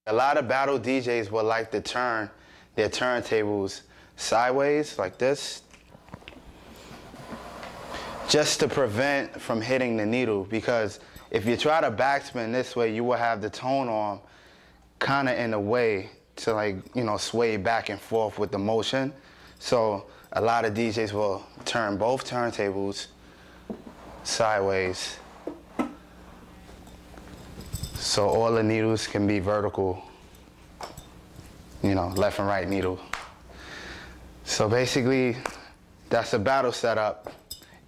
A lot of battle DJs would like to turn their turntables sideways like this, just to prevent from hitting the needle, because if you try to backspin this way, you will have the tone arm kind of in a way to, like, you know, sway back and forth with the motion. So a lot of DJs will turn both turntables sideways so all the needles can be vertical, you know, left and right needle. So basically, that's a battle setup.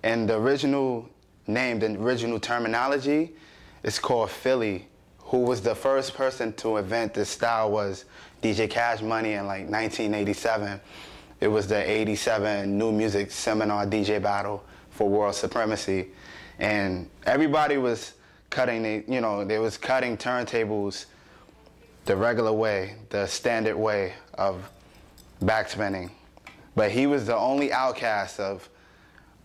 And the original name, the original terminology is called Philly. Who was the first person to invent this style was DJ Cash Money in like 1987. It was the 87 New Music Seminar DJ Battle for World Supremacy. And everybody was cutting, they was cutting turntables the regular way, the standard way of backspinning. But he was the only outcast of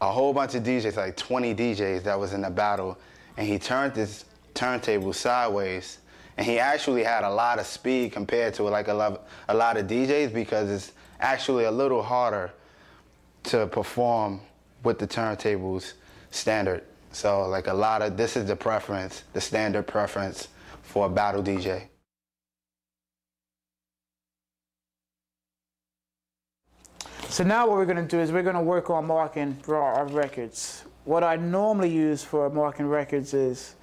a whole bunch of DJs, like 20 DJs that was in the battle. And he turned his turntable sideways. And he actually had a lot of speed compared to like a lot of DJs, because it's actually a little harder to perform with the turntables standard. So like this is the preference, the standard preference for a battle DJ. So now what we're going to do is we're going to work on marking our records. What I normally use for marking records is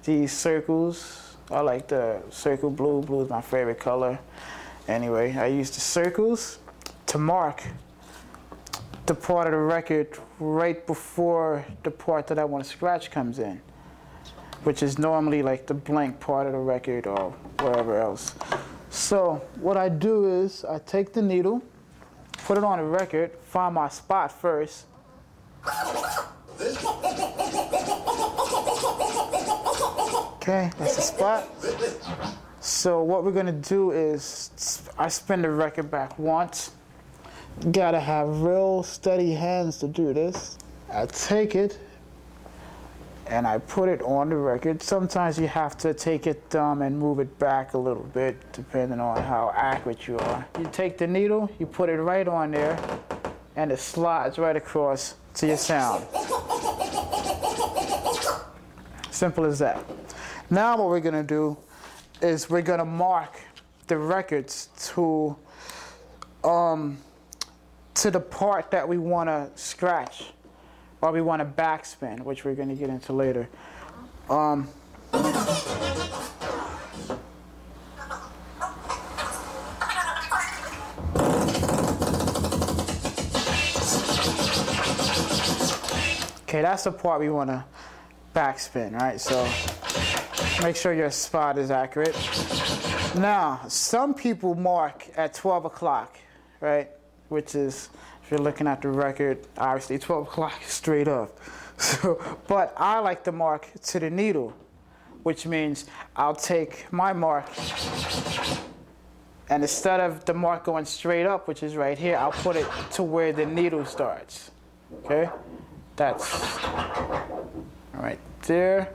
these circles. I like the circle blue. Blue is my favorite color. Anyway, I use the circles to mark the part of the record right before the part that I want to scratch comes in, which is normally like the blank part of the record or wherever else. So what I do is I take the needle, put it on the record, find my spot first. Okay, that's the spot. So what we're gonna do is I spin the record back once. You gotta have real steady hands to do this. I take it and I put it on the record. Sometimes you have to take it and move it back a little bit depending on how accurate you are. You take the needle, you put it right on there, and it slides right across to your sound. Simple as that. Now what we're gonna do is we're gonna mark the records to the part that we wanna scratch or we wanna backspin, which we're gonna get into later. Okay, that's the part we want to backspin, right? So make sure your spot is accurate. Now, some people mark at 12 o'clock, right? Which is, if you're looking at the record, obviously 12 o'clock is straight up. So, but I like to mark to the needle, which means I'll take my mark, and instead of the mark going straight up, which is right here, I'll put it to where the needle starts, okay? That's right there.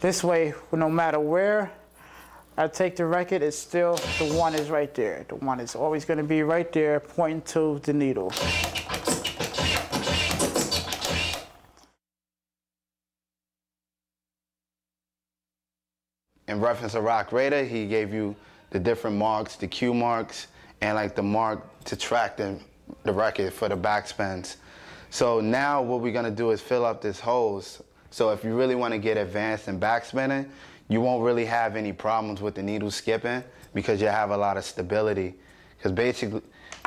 This way, no matter where I take the record, it's still, the one is right there. The one is always going to be right there, pointing to the needle. In reference to Roc Raida, he gave you the different marks, the cue marks, and like the mark to track the record for the backspins. So now what we're gonna do is fill up this holes. So if you really wanna get advanced in backspinning, you won't really have any problems with the needle skipping because you have a lot of stability. Because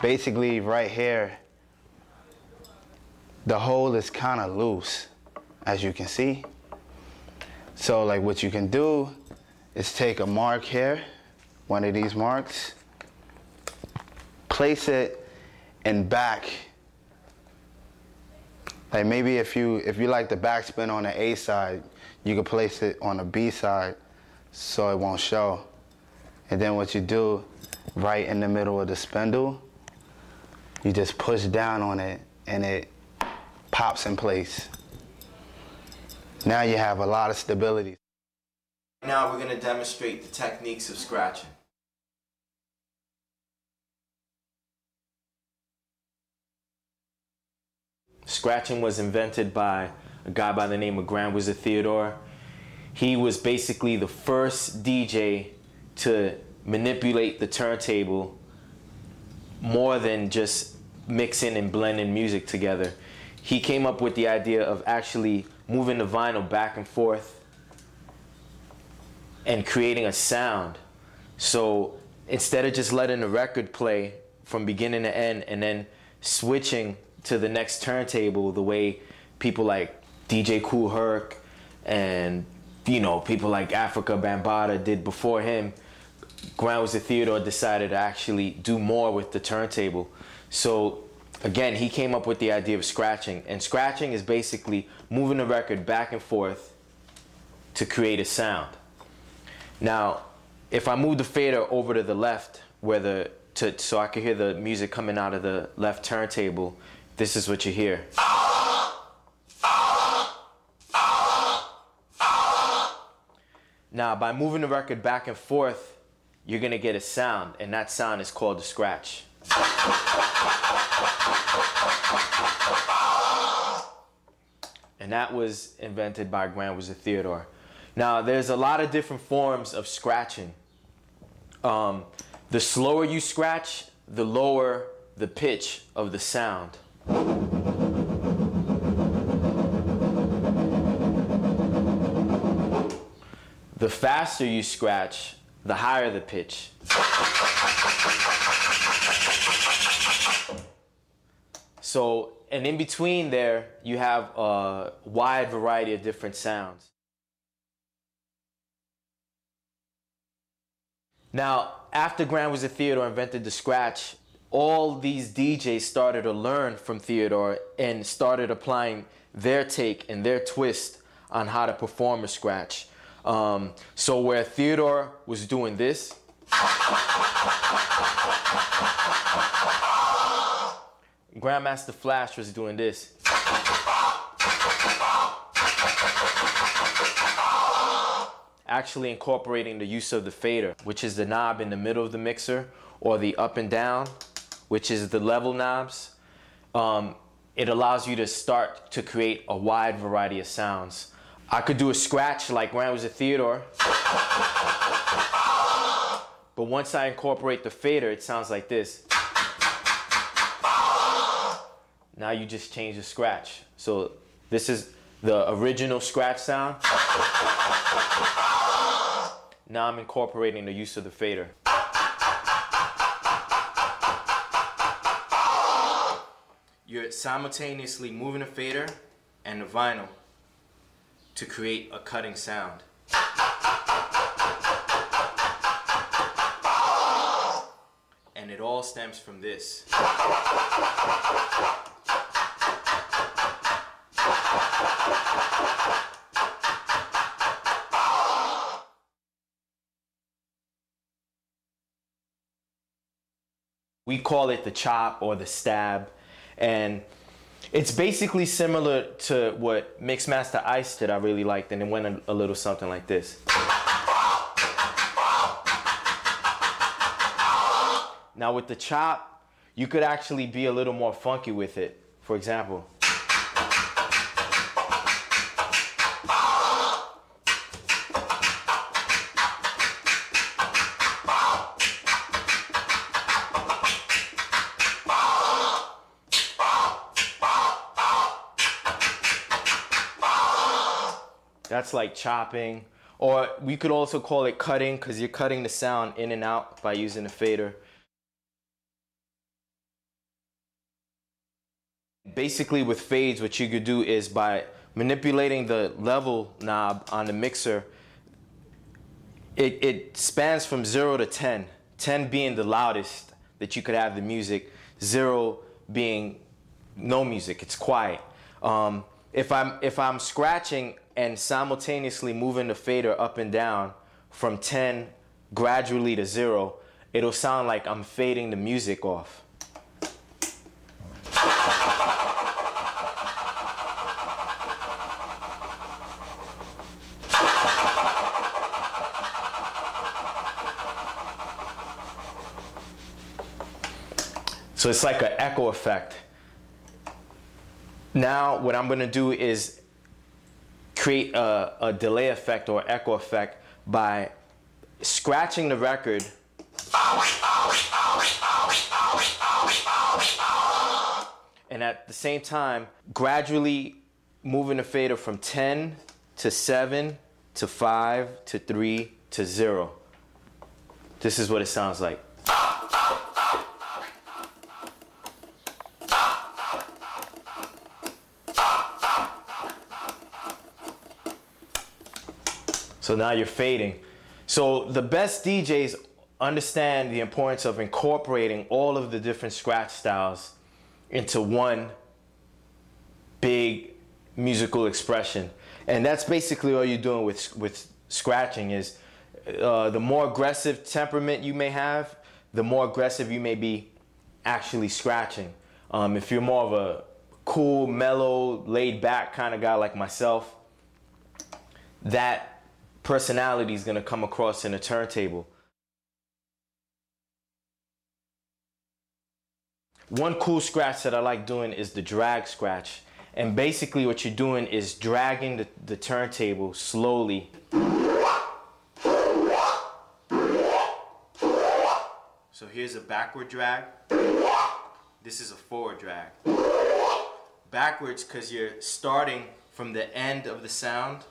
basically right here, the hole is kinda loose, as you can see. So like what you can do is take a mark here, one of these marks, place it in back. Like maybe if you like the backspin on the A side, you could place it on the B side so it won't show. And then what you do, right in the middle of the spindle, you just push down on it and it pops in place. Now you have a lot of stability. Now we're going to demonstrate the techniques of scratching. Scratching was invented by a guy by the name of Grand Wizard Theodore. He was basically the first DJ to manipulate the turntable more than just mixing and blending music together. He came up with the idea of actually moving the vinyl back and forth and creating a sound. So instead of just letting the record play from beginning to end and then switching to the next turntable the way people like DJ Kool Herc and people like Africa Bambaataa did before him, Grand Wizard Theodore decided to actually do more with the turntable. So again, he came up with the idea of scratching, and scratching is basically moving the record back and forth to create a sound. Now, if I move the fader over to the left so I can hear the music coming out of the left turntable, this is what you hear. Now, by moving the record back and forth, you're gonna get a sound, and that sound is called a scratch. And that was invented by Grand Wizard Theodore. Now, there's a lot of different forms of scratching. The slower you scratch, the lower the pitch of the sound. The faster you scratch, the higher the pitch. So, and in between there, you have a wide variety of different sounds. Now, after Grand Wizard Theodore invented the scratch, all these DJs started to learn from Theodore and started applying their take and their twist on how to perform a scratch. So where Theodore was doing this, Grandmaster Flash was doing this. Actually incorporating the use of the fader, which is the knob in the middle of the mixer, or the up and down, which is the level knobs. It allows you to start to create a wide variety of sounds. I could do a scratch like Grand Wizard Theodore, but once I incorporate the fader, it sounds like this. Now you just change the scratch. So this is the original scratch sound. Now I'm incorporating the use of the fader. You're simultaneously moving the fader and the vinyl to create a cutting sound. And it all stems from this. We call it the chop or the stab, and it's basically similar to what Mixmaster Ice did. I really liked, and it went a little something like this. Now with the chop, you could actually be a little more funky with it. For example. That's like chopping, or we could also call it cutting because you're cutting the sound in and out by using a fader. Basically with fades, what you could do is by manipulating the level knob on the mixer, it spans from 0 to 10, 10 being the loudest that you could have the music, 0 being no music, it's quiet. If I'm scratching and simultaneously moving the fader up and down from 10 gradually to 0, it'll sound like I'm fading the music off. So it's like an echo effect. Now what I'm gonna do is create a delay effect or echo effect by scratching the record and at the same time gradually moving the fader from 10 to 7 to 5 to 3 to 0. This is what it sounds like. So now you're fading. So the best DJs understand the importance of incorporating all of the different scratch styles into one big musical expression. And that's basically all you're doing with scratching is the more aggressive temperament you may have, the more aggressive you may be actually scratching. If you're more of a cool, mellow, laid back kind of guy like myself, that personality is going to come across in a turntable. One cool scratch that I like doing is the drag scratch. And basically what you're doing is dragging the turntable slowly. So here's a backward drag. This is a forward drag. Backwards because you're starting from the end of the sound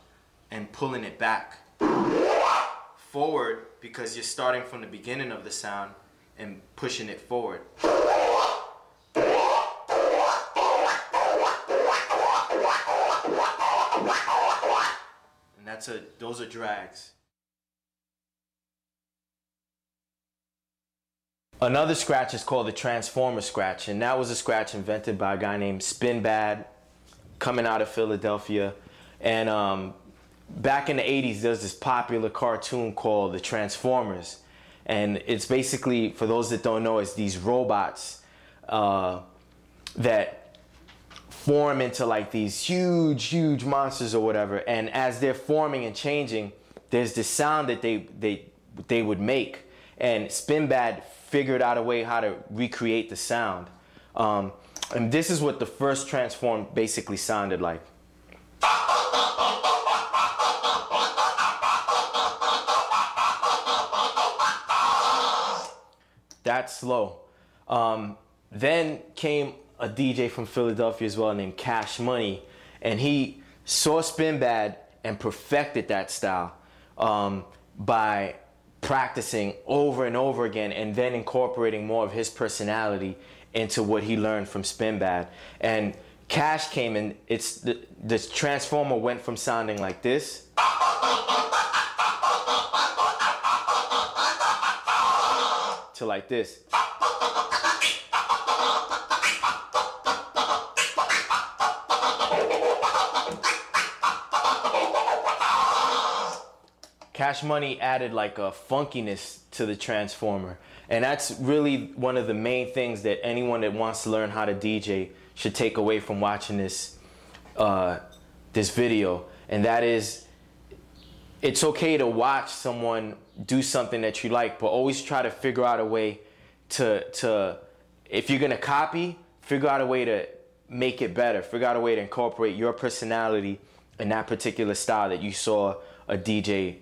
and pulling it back. Forward because you're starting from the beginning of the sound and pushing it forward. And those are drags. Another scratch is called the transformer scratch, and that was a scratch invented by a guy named Spinbad, coming out of Philadelphia. And back in the 80s, there's this popular cartoon called the Transformers. And it's basically, for those that don't know, it's these robots that form into like these huge monsters or whatever. And as they're forming and changing, there's this sound that they would make. And Spinbad figured out a way how to recreate the sound. And this is what the first Transform basically sounded like. That's slow. Then came a DJ from Philadelphia as well named Cash Money, and he saw Spinbad and perfected that style by practicing over and over again and then incorporating more of his personality into what he learned from Spinbad. And Cash came and the transformer went from sounding like this to like this. Cash Money added like a funkiness to the transformer. And that's really one of the main things that anyone that wants to learn how to DJ should take away from watching this this video. And that is, it's okay to watch someone do something that you like, but always try to figure out a way to if you're gonna copy, figure out a way to make it better. Figure out a way to incorporate your personality in that particular style that you saw a DJ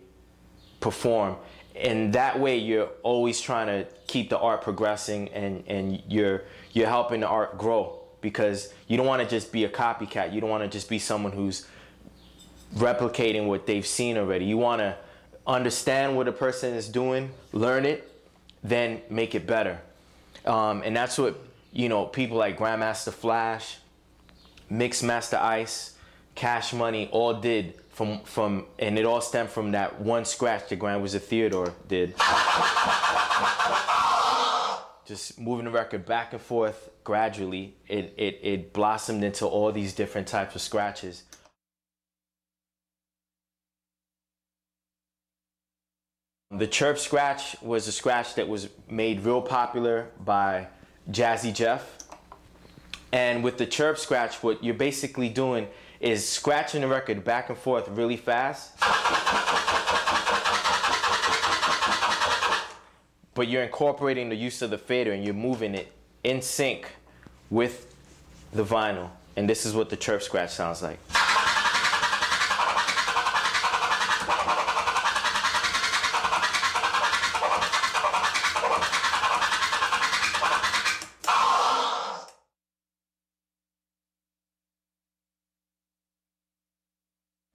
perform. And that way you're always trying to keep the art progressing, and you're helping the art grow, because you don't want to just be a copycat. You don't want to just be someone who's replicating what they've seen already. You want to understand what a person is doing, learn it, then make it better. And that's what, you know, people like Grandmaster Flash, Mixmaster Ice, Cash Money all did from and it all stemmed from that one scratch that Grand Wizard Theodore did. Just moving the record back and forth gradually, it blossomed into all these different types of scratches. The chirp scratch was a scratch that was made real popular by Jazzy Jeff. And with the chirp scratch, what you're basically doing is scratching the record back and forth really fast. But you're incorporating the use of the fader, and you're moving it in sync with the vinyl. And this is what the chirp scratch sounds like.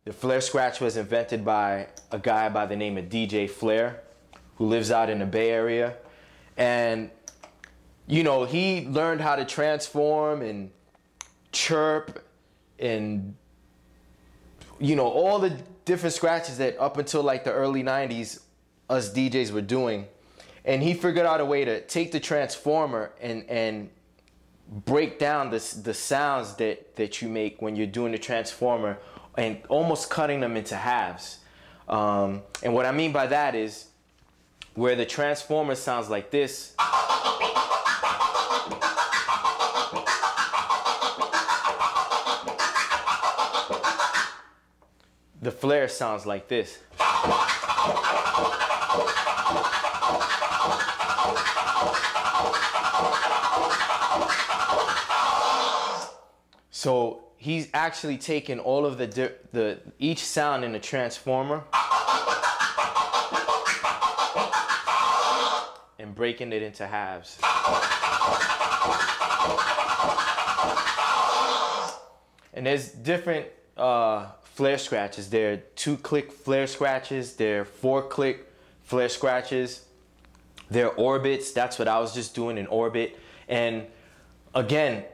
The flare scratch was invented by a guy by the name of DJ Flare, who lives out in the Bay Area. And, you know, he learned how to transform and chirp and, you know, all the different scratches that up until like the early 90s us DJs were doing. And he figured out a way to take the transformer and break down the sounds that you make when you're doing the transformer, and almost cutting them into halves. And what I mean by that is where the transformer sounds like this, the flare sounds like this. So he's actually taken all of each sound in the transformer and breaking it into halves. And there's different flare scratches. There are 2-click flare scratches. There are 4-click flare scratches. There are orbits. That's what I was just doing, in orbit. And again,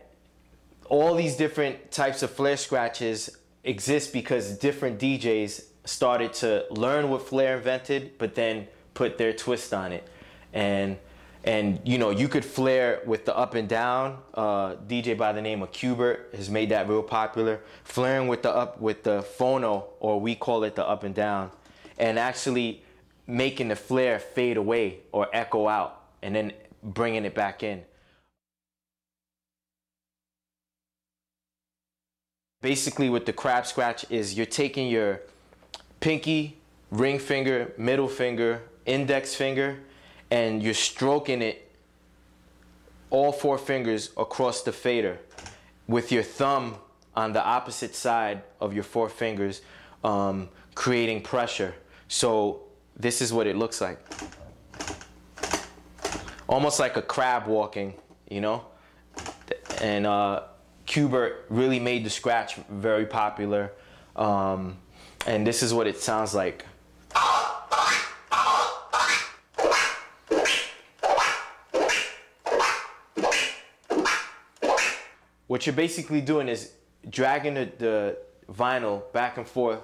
all these different types of flare scratches exist because different DJs started to learn what Flare invented, but then put their twist on it. And you know, you could flare with the up and down. DJ by the name of Qbert has made that real popular. Flaring with the phono, or we call it the up and down, and actually making the flare fade away or echo out, and then bringing it back in. Basically, with the crab scratch is you're taking your pinky, ring finger, middle finger, index finger, and you're stroking it, all 4 fingers across the fader, with your thumb on the opposite side of your 4 fingers, creating pressure. So this is what it looks like. Almost like a crab walking, you know? And Qbert really made the scratch very popular. And this is what it sounds like. What you're basically doing is dragging the vinyl back and forth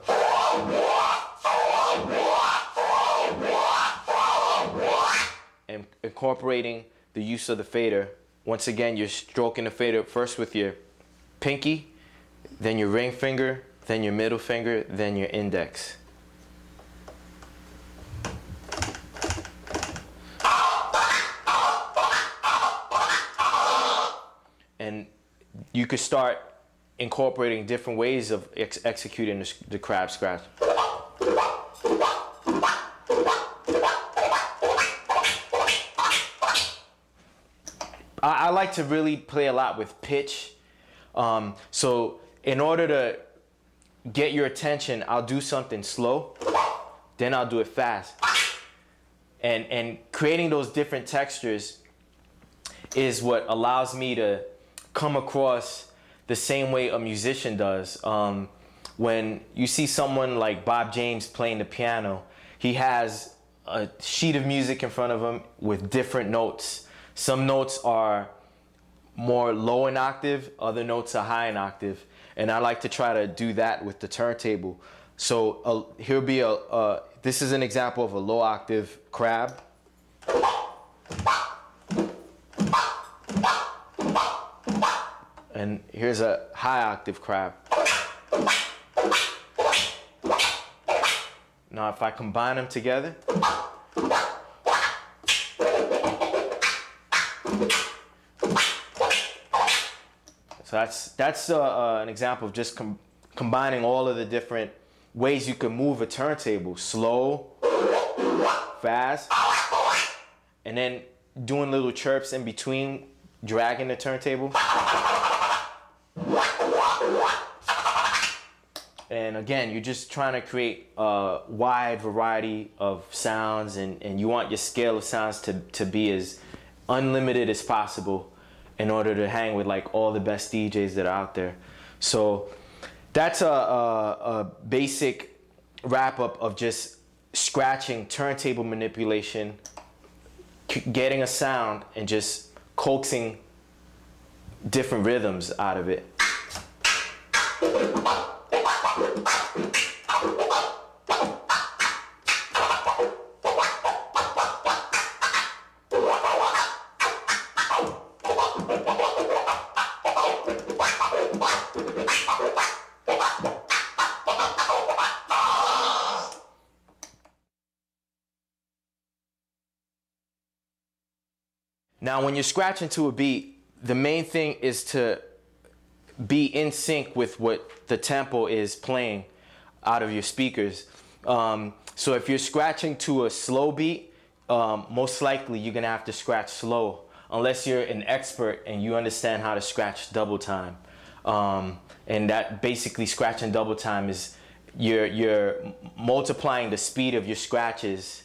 and incorporating the use of the fader. Once again, you're stroking the fader first with your pinky, then your ring finger, then your middle finger, then your index. And you could start incorporating different ways of executing the crab scratch. I like to really play a lot with pitch. So in order to get your attention, I'll do something slow, then I'll do it fast. And creating those different textures is what allows me to come across the same way a musician does. When you see someone like Bob James playing the piano, he has a sheet of music in front of him with different notes. Some notes are more low in octave, other notes are high in octave. And I like to try to do that with the turntable. So here'll be this is an example of a low octave crab. And here's a high octave crab. Now if I combine them together, so that's an example of just combining all of the different ways you can move a turntable: slow, fast, and then doing little chirps in between dragging the turntable. And again, you're just trying to create a wide variety of sounds, and you want your scale of sounds to be as unlimited as possible in order to hang with like all the best DJs that are out there. So that's a basic wrap up of just scratching, turntable manipulation, getting a sound, and just coaxing different rhythms out of it. Now, when you're scratching to a beat, the main thing is to be in sync with what the tempo is playing out of your speakers. So if you're scratching to a slow beat, most likely you're gonna have to scratch slow, unless you're an expert and you understand how to scratch double time. And that basically, scratching double time is you're multiplying the speed of your scratches,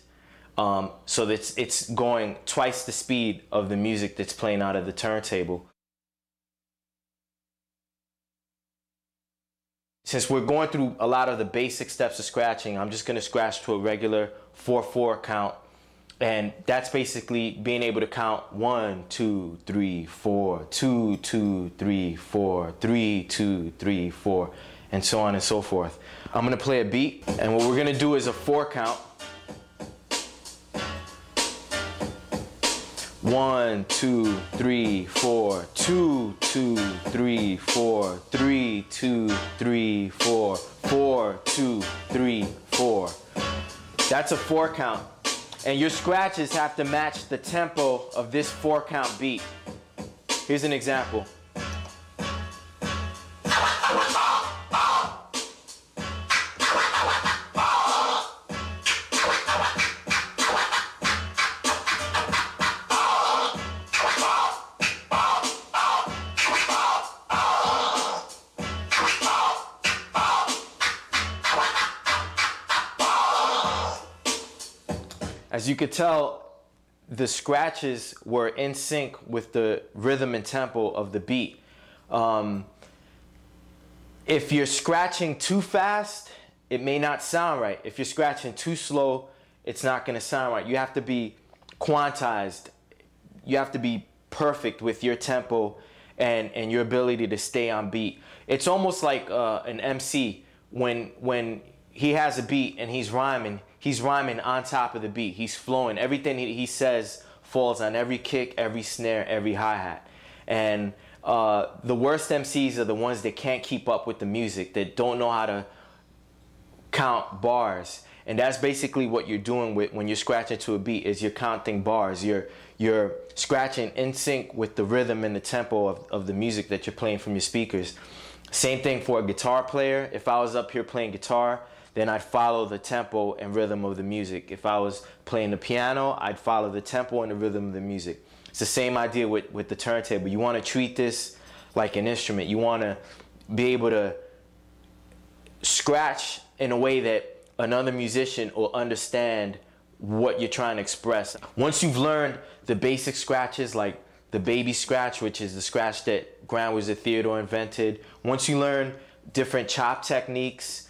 so that it's going twice the speed of the music that's playing out of the turntable. Since we're going through a lot of the basic steps of scratching, I'm just gonna scratch to a regular 4/4 count. And that's basically being able to count 1, 2, 3, 4, 2, 2, 3, 4, 3, 2, 3, 4, and so on and so forth. I'm gonna play a beat, and what we're gonna do is a 4 count. 1, 2, 3, 4, 2, 2, 3, 4, 3, 2, 3, 4, 4, 2, 3, 4. That's a 4 count. And your scratches have to match the tempo of this 4 count beat. Here's an example. As you could tell, the scratches were in sync with the rhythm and tempo of the beat. If you're scratching too fast, it may not sound right. If you're scratching too slow, it's not gonna sound right. You have to be quantized. You have to be perfect with your tempo and your ability to stay on beat. It's almost like an MC when he has a beat and he's rhyming on top of the beat. He's flowing. Everything he says falls on every kick, every snare, every hi-hat. And the worst MCs are the ones that can't keep up with the music, that don't know how to count bars. And that's basically what you're doing when you're scratching to a beat, is you're counting bars. You're scratching in sync with the rhythm and the tempo of the music that you're playing from your speakers. Same thing for a guitar player. If I was up here playing guitar, then I'd follow the tempo and rhythm of the music. If I was playing the piano, I'd follow the tempo and the rhythm of the music. It's the same idea with the turntable. You want to treat this like an instrument. You want to be able to scratch in a way that another musician will understand what you're trying to express. Once you've learned the basic scratches, like the baby scratch, which is the scratch that Grand Wizard Theodore invented. Once you learn different chop techniques,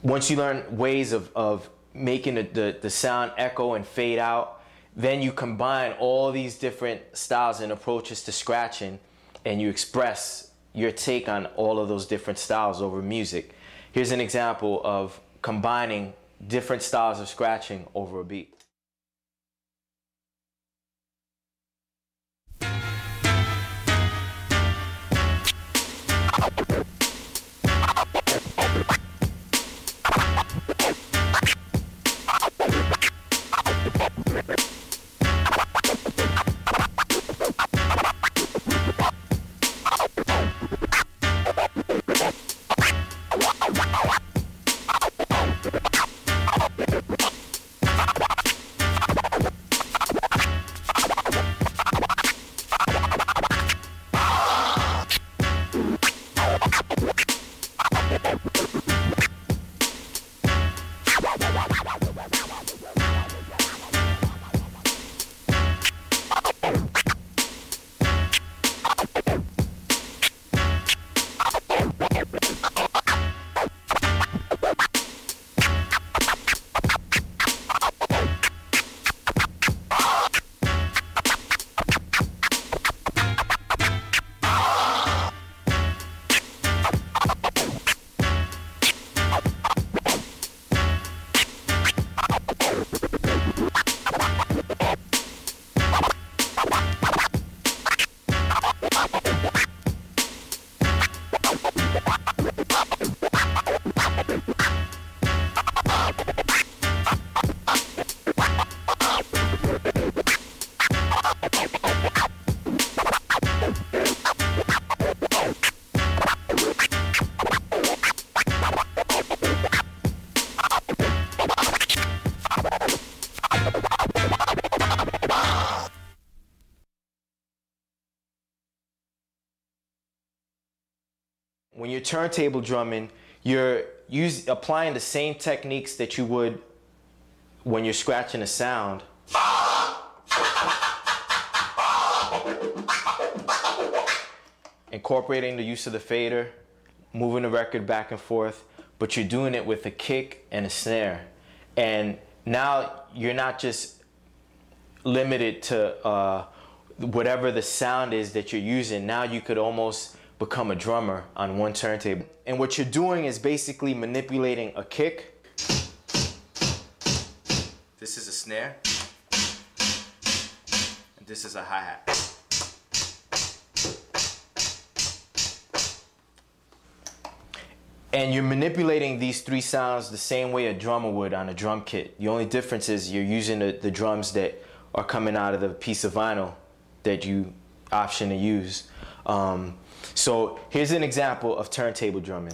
once you learn ways of making the sound echo and fade out, then you combine all these different styles and approaches to scratching, and you express your take on all of those different styles over music. Here's an example of combining different styles of scratching over a beat. when you're turntable drumming, you're applying the same techniques that you would when you're scratching a sound. Incorporating the use of the fader, moving the record back and forth, but you're doing it with a kick and a snare. And now you're not just limited to whatever the sound is that you're using. Now you could almost become a drummer on one turntable. And what you're doing is basically manipulating a kick. This is a snare. And this is a hi-hat. And you're manipulating these three sounds the same way a drummer would on a drum kit. The only difference is you're using the drums that are coming out of the piece of vinyl that you option to use. So here's an example of turntable drumming.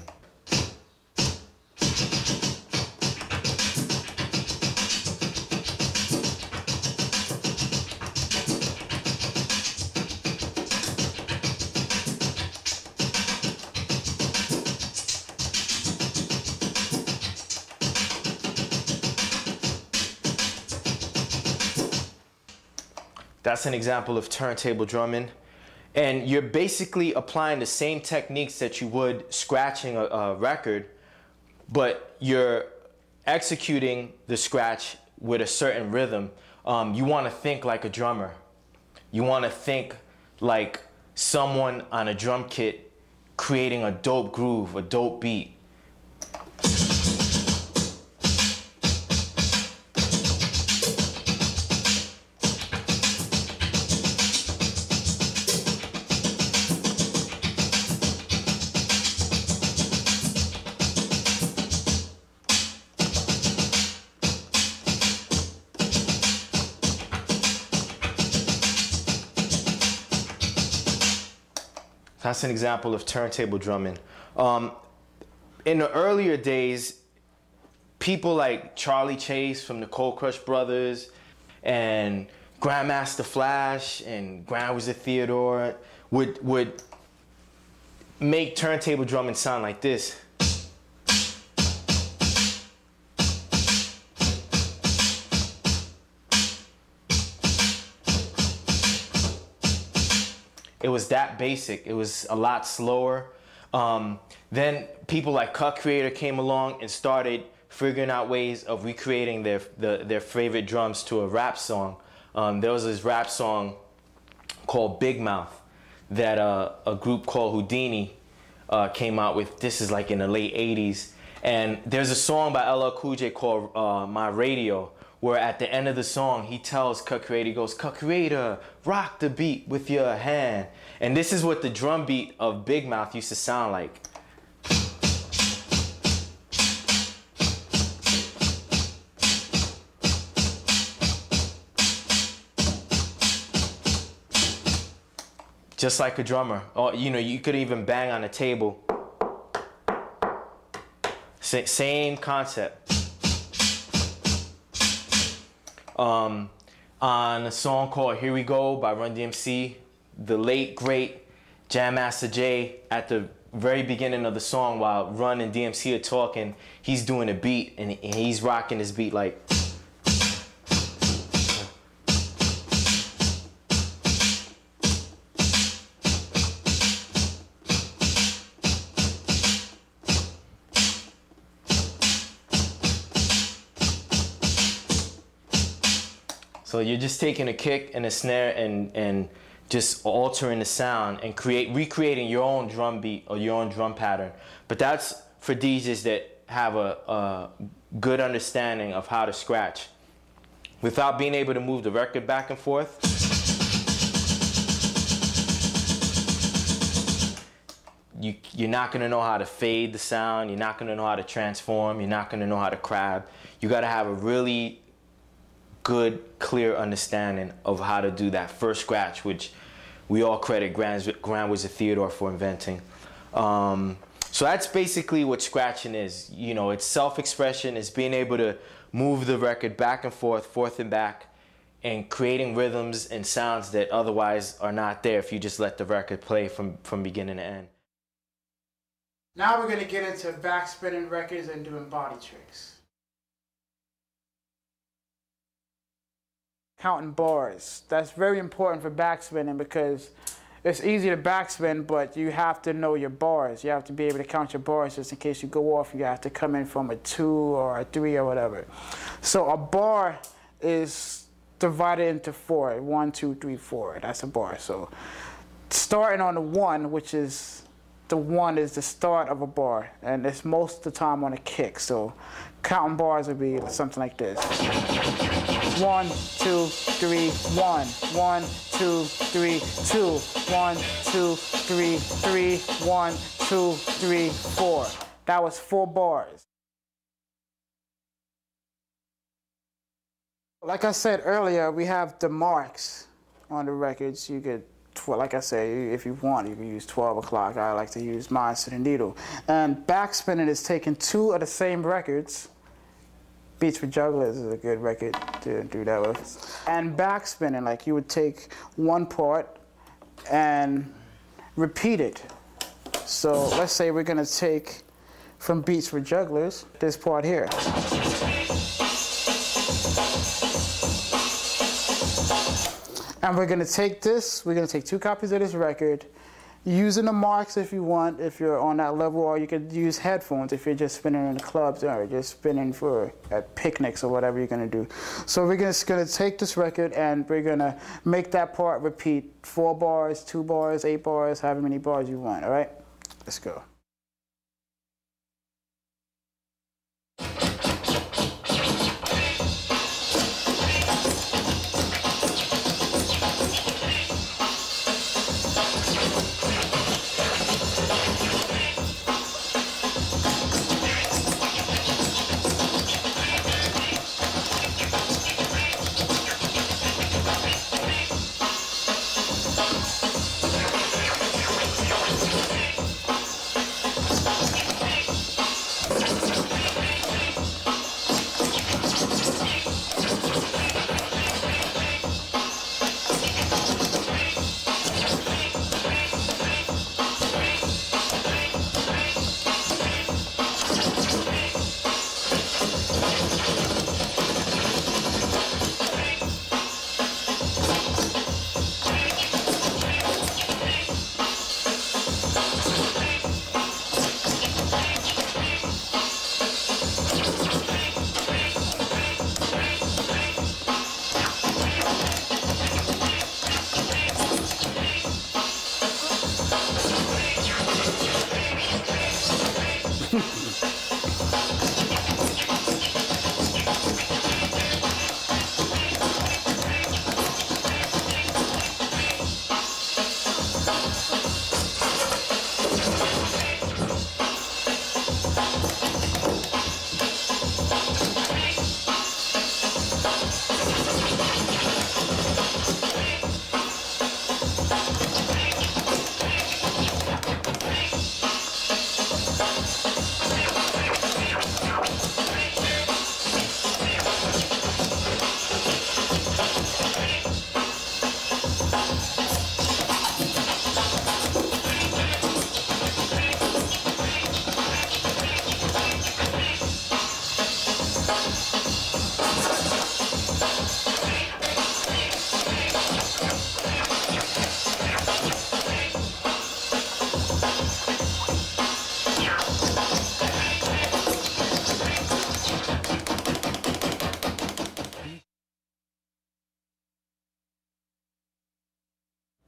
That's an example of turntable drumming. And you're basically applying the same techniques that you would scratching a record, but you're executing the scratch with a certain rhythm. You want to think like a drummer. You want to think like someone on a drum kit creating a dope groove, a dope beat. That's an example of turntable drumming. In the earlier days, people like Charlie Chase from the Cold Crush Brothers and Grandmaster Flash and Grand Wizard Theodore would make turntable drumming sound like this. It was that basic. It was a lot slower. Then people like Cut Creator came along and started figuring out ways of recreating their favorite drums to a rap song. There was this rap song called Big Mouth that a group called Houdini came out with. This is like in the late 80s. And there's a song by LL Cool J called My Radio, where at the end of the song, he tells Cut Creator, he goes, "Cut Creator, rock the beat with your hand." And this is what the drum beat of Big Mouth used to sound like. Just like a drummer. Or, you know, you could even bang on a table. Same concept. On a song called Here We Go by Run DMC, the late great Jam Master Jay, at the very beginning of the song while Run and DMC are talking, he's doing a beat and he's rocking his beat like. So you're just taking a kick and a snare and just altering the sound and recreating your own drum beat or your own drum pattern. But that's for DJs that have a good understanding of how to scratch. Without being able to move the record back and forth, you're not gonna know how to fade the sound, you're not gonna know how to transform, you're not gonna know how to crab. You gotta have a really good, clear understanding of how to do that first scratch, which we all credit Grand Wizard Theodore for inventing. So that's basically what scratching is. You know, it's self-expression, it's being able to move the record back and forth and back, and creating rhythms and sounds that otherwise are not there if you just let the record play from beginning to end. Now we're going to get into backspinning records and doing body tricks. Counting bars. That's very important for backspinning because it's easy to backspin, but you have to know your bars. You have to be able to count your bars just in case you go off. You have to come in from a 2 or a 3 or whatever. So a bar is divided into 4. 1, 2, 3, 4. That's a bar. So starting on the 1, which is the 1 is the start of a bar, and it's most of the time on a kick. So counting bars would be something like this. 1, 2, 3, 1. 1, 2, 3, 2. 1, 2, 3, 3. 1, 2, 3, 4. That was 4 bars. Like I said earlier, we have the marks on the records. You could, like I said, if you want, you can use 12 o'clock. I like to use mine to the needle. And backspinning is taking 2 of the same records. Beats for Jugglers is a good record to do that with. And backspinning, like you would take one part and repeat it. So let's say we're gonna take from Beats for Jugglers this part here. And we're gonna take this, we're gonna take 2 copies of this record, using the marks if you want, if you're on that level, or you could use headphones if you're just spinning in the clubs or just spinning for at picnics or whatever you're gonna do. So we're just gonna take this record and we're gonna make that part repeat 4 bars, 2 bars, 8 bars, however many bars you want, all right? Let's go.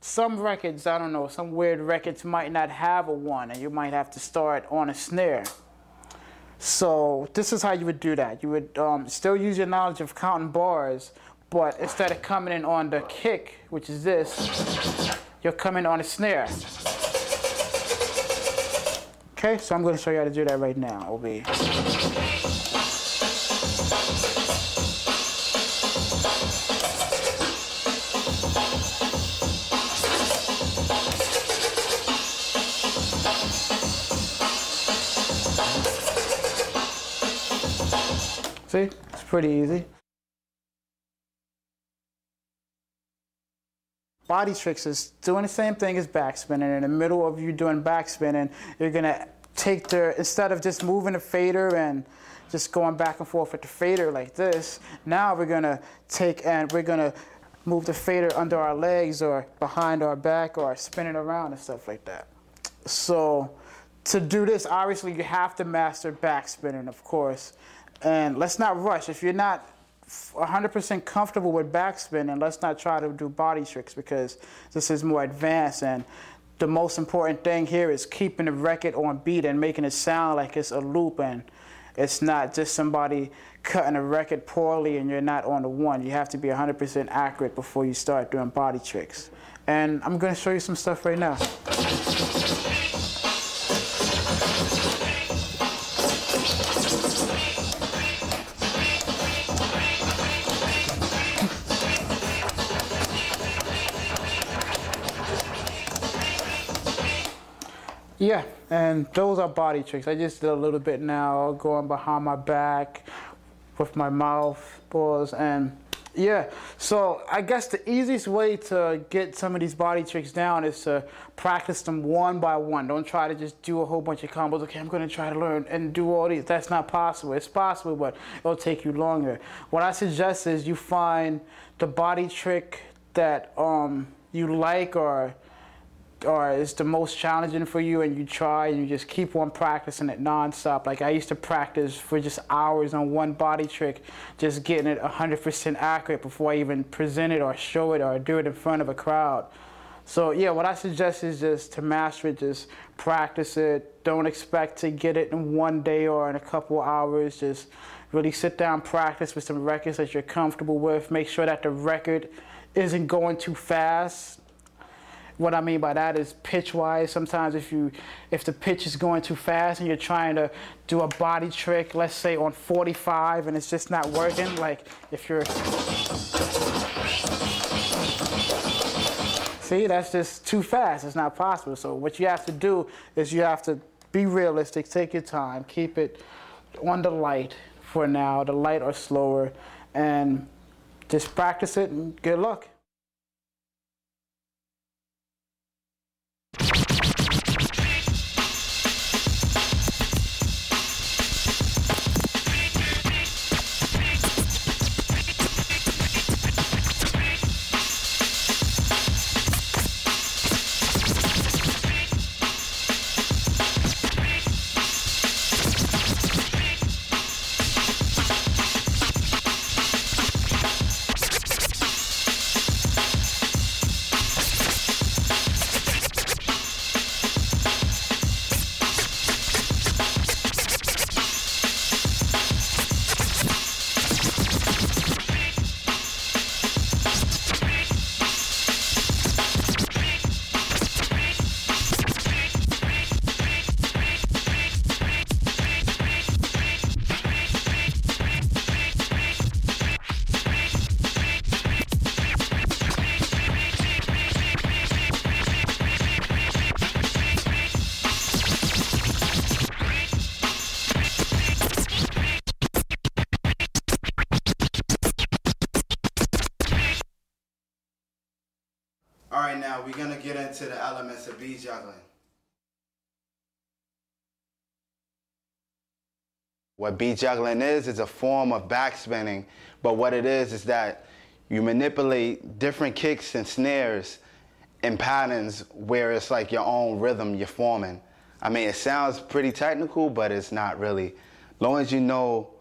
Some records, I don't know, some weird records might not have a 1, and you might have to start on a snare. So this is how you would do that. You would still use your knowledge of counting bars, but instead of coming in on the kick, which is this, you're coming on a snare. Okay, so I'm going to show you how to do that right now. It'll be... See, it's pretty easy. Body tricks is doing the same thing as backspinning. In the middle of you doing backspinning, you're gonna instead of just moving the fader and just going back and forth with the fader like this, now we're gonna take and we're gonna move the fader under our legs or behind our back or spin it around and stuff like that. So to do this, obviously you have to master backspinning, of course. And let's not rush. If you're not 100% comfortable with backspinning, let's not try to do body tricks because this is more advanced. And the most important thing here is keeping the record on beat and making it sound like it's a loop and it's not just somebody cutting a record poorly and you're not on the one. You have to be 100% accurate before you start doing body tricks. And I'm going to show you some stuff right now. Yeah, and those are body tricks. I just did a little bit now, going behind my back with my mouth pause, and yeah. So I guess the easiest way to get some of these body tricks down is to practice them one by one. Don't try to just do a whole bunch of combos. Okay, I'm gonna try to learn and do all these. That's not possible. It's possible, but it'll take you longer. What I suggest is you find the body trick that you like or is the most challenging for you, and you try and you just keep on practicing it non-stop. Like I used to practice for just hours on one body trick, just getting it 100% accurate before I even present it or show it or do it in front of a crowd. So yeah, what I suggest is just to master it, just practice it. Don't expect to get it in one day or in a couple hours. Just really sit down, practice with some records that you're comfortable with. Make sure that the record isn't going too fast. What I mean by that is pitch-wise. Sometimes if the pitch is going too fast and you're trying to do a body trick, let's say on 45, and it's just not working, like if you're... See, that's just too fast. It's not possible. So what you have to do is you have to be realistic, take your time, keep it on the light for now, the light or slower, and just practice it and good luck. All right, now we're gonna get into the elements of beat juggling. What beat juggling is a form of backspinning, but what it is that you manipulate different kicks and snares and patterns where it's like your own rhythm you're forming. I mean, it sounds pretty technical, but it's not really. As long as you know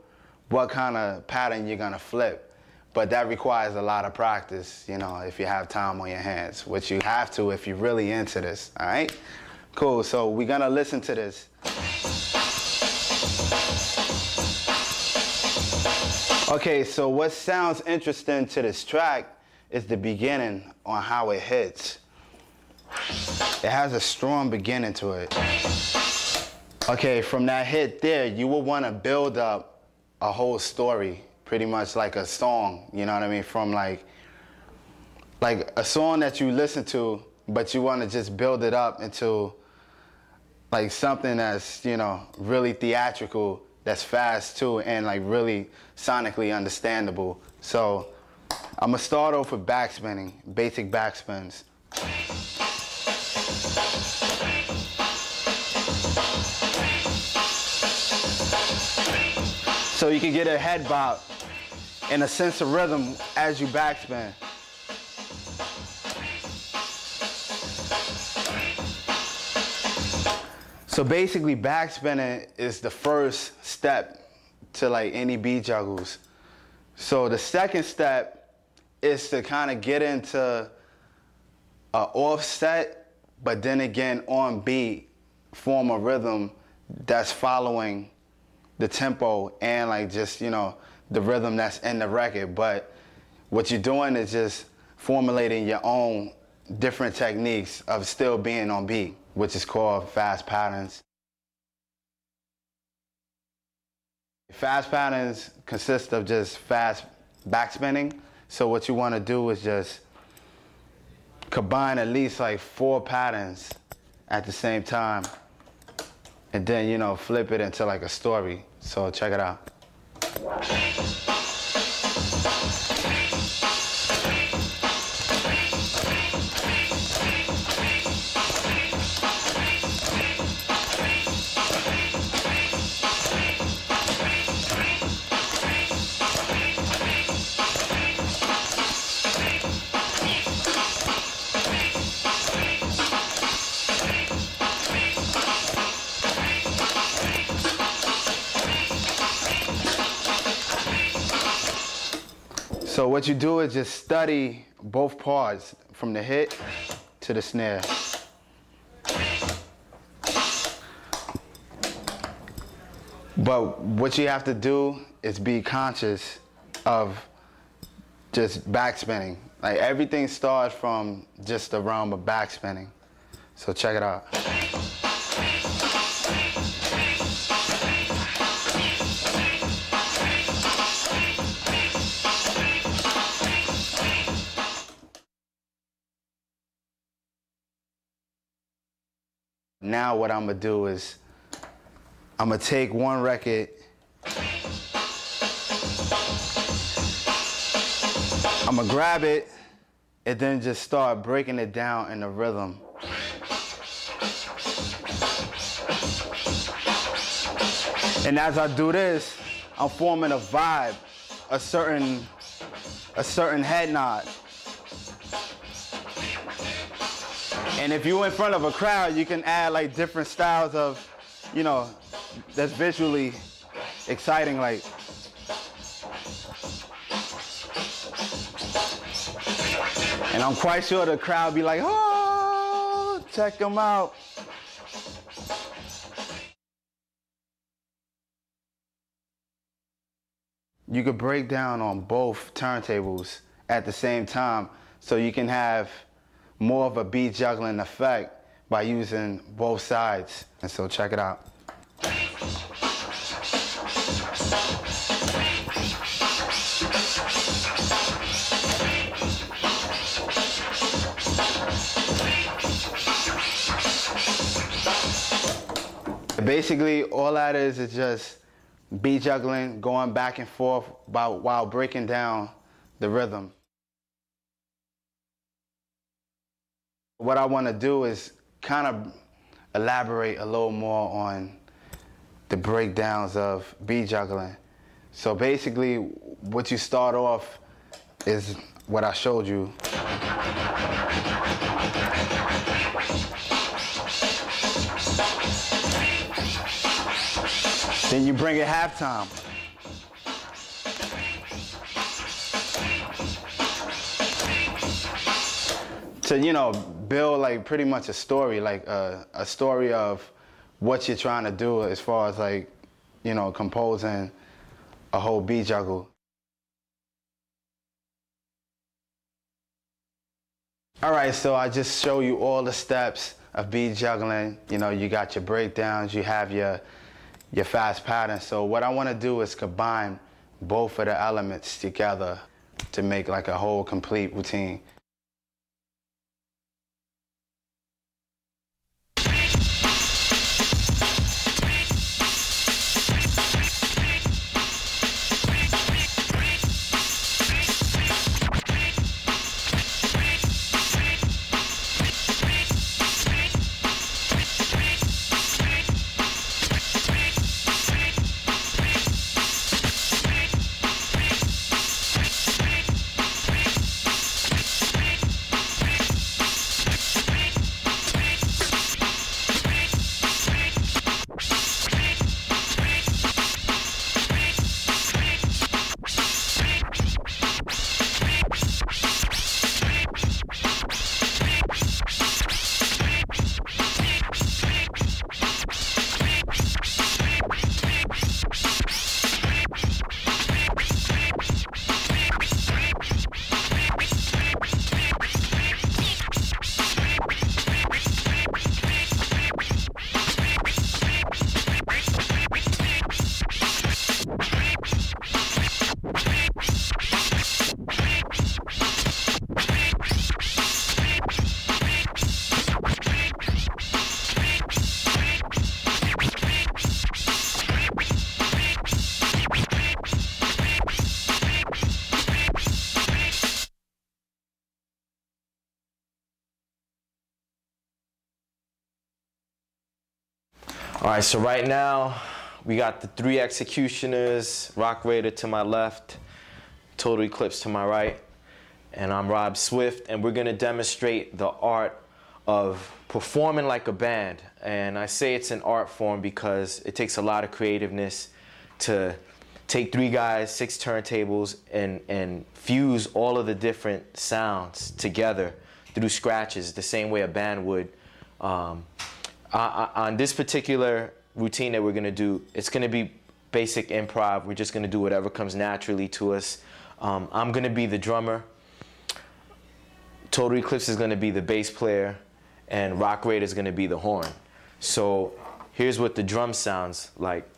what kind of pattern you're gonna flip. But that requires a lot of practice, you know, if you have time on your hands, which you have to if you're really into this, all right? Cool, so we're gonna listen to this. Okay, so what sounds interesting to this track is the beginning on how it hits. It has a strong beginning to it. Okay, from that hit there, you will wanna build up a whole story. Pretty much like a song, you know what I mean? From like a song that you listen to, but you want to just build it up into like something that's, you know, really theatrical, that's fast too, and like really sonically understandable. So I'm gonna start off with backspinning, basic backspins. So you can get a head bop and a sense of rhythm as you backspin. So basically backspinning is the first step to like any beat juggles. So the second step is to kind of get into a offset, but then again on beat, form a rhythm that's following the tempo and like just, you know, the rhythm that's in the record. But what you're doing is just formulating your own different techniques of still being on beat, which is called fast patterns. Fast patterns consist of just fast backspinning. So what you want to do is just combine at least like 4 patterns at the same time, and then, you know, flip it into like a story. So check it out. So what you do is just study both parts from the hit to the snare. But what you have to do is be conscious of just backspinning. Like everything starts from just the realm of backspinning. So check it out. Now what I'm gonna do is I'm gonna take one record, I'm gonna grab it and then just start breaking it down in the rhythm. And as I do this, I'm forming a vibe, a certain head nod. And if you're in front of a crowd, you can add like different styles of, you know, that's visually exciting, like. And I'm quite sure the crowd be like, oh, check them out. You could break down on both turntables at the same time, so you can have more of a beat juggling effect by using both sides. And so check it out. Basically, all that is just beat juggling, going back and forth while breaking down the rhythm. What I want to do is kind of elaborate a little more on the breakdowns of beat juggling. So basically, what you start off is what I showed you. Then you bring it halftime. To, you know, build like pretty much a story, like a story of what you're trying to do as far as like, you know, composing a whole beat juggle. All right, so I just show you all the steps of beat juggling. You know, you got your breakdowns, you have your fast patterns. So what I want to do is combine both of the elements together to make like a whole complete routine. All right, so right now we got the 3 X-Ecutioners, Roc Raida to my left, Total Eclipse to my right, and I'm Rob Swift, and we're gonna demonstrate the art of performing like a band. And I say it's an art form because it takes a lot of creativeness to take 3 guys, 6 turntables, and fuse all of the different sounds together through scratches the same way a band would. On this particular routine that we're gonna do, it's gonna be basic improv. We're just gonna do whatever comes naturally to us. I'm gonna be the drummer. Total Eclipse is gonna be the bass player, and Roc Raida is gonna be the horn. So here's what the drum sounds like.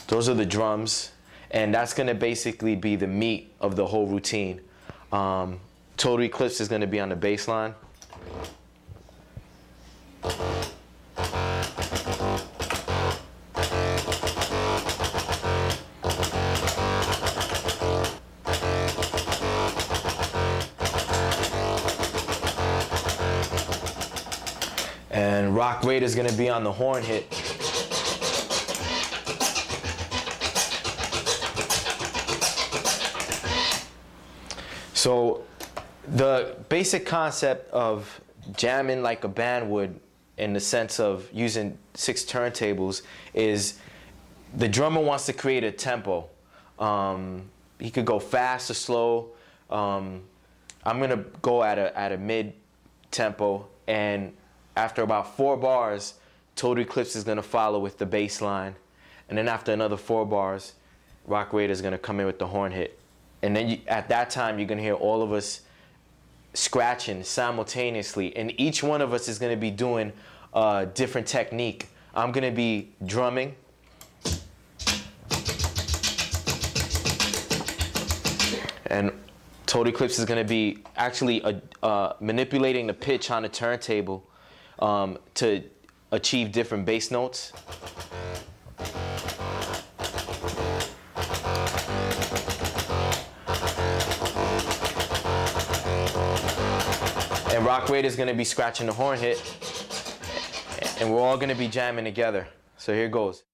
Those are the drums, and that's gonna basically be the meat of the whole routine. Total Eclipse is gonna be on the bass line. And Roc Raida is gonna be on the horn hit. So the basic concept of jamming like a band would, in the sense of using 6 turntables, is the drummer wants to create a tempo. He could go fast or slow. I'm gonna go at a mid tempo, and after about 4 bars, Total Eclipse is gonna follow with the bass line, and then after another 4 bars, Roc Raida is gonna come in with the horn hit. And then at that time, you're gonna hear all of us scratching simultaneously, and each one of us is gonna be doing a different technique. I'm gonna be drumming. And Total Eclipse is gonna be actually manipulating the pitch on the turntable to achieve different bass notes. And Roc Raida is going to be scratching the horn hit, and we're all going to be jamming together. So here goes.